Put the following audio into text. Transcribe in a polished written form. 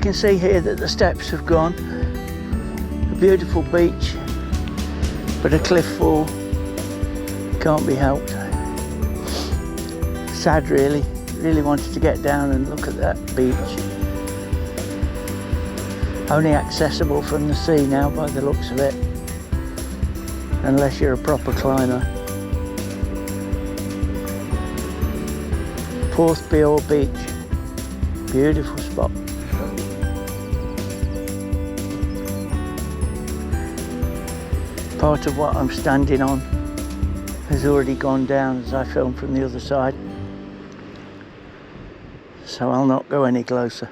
can see here that the steps have gone. A beautiful beach, but a cliff fall can't be helped. Sad really. Really wanted to get down and look at that beach. Only accessible from the sea now by the looks of it, unless you're a proper climber. Porthbeor Beach, beautiful spot. Part of what I'm standing on has already gone down as I filmed from the other side, so I'll not go any closer.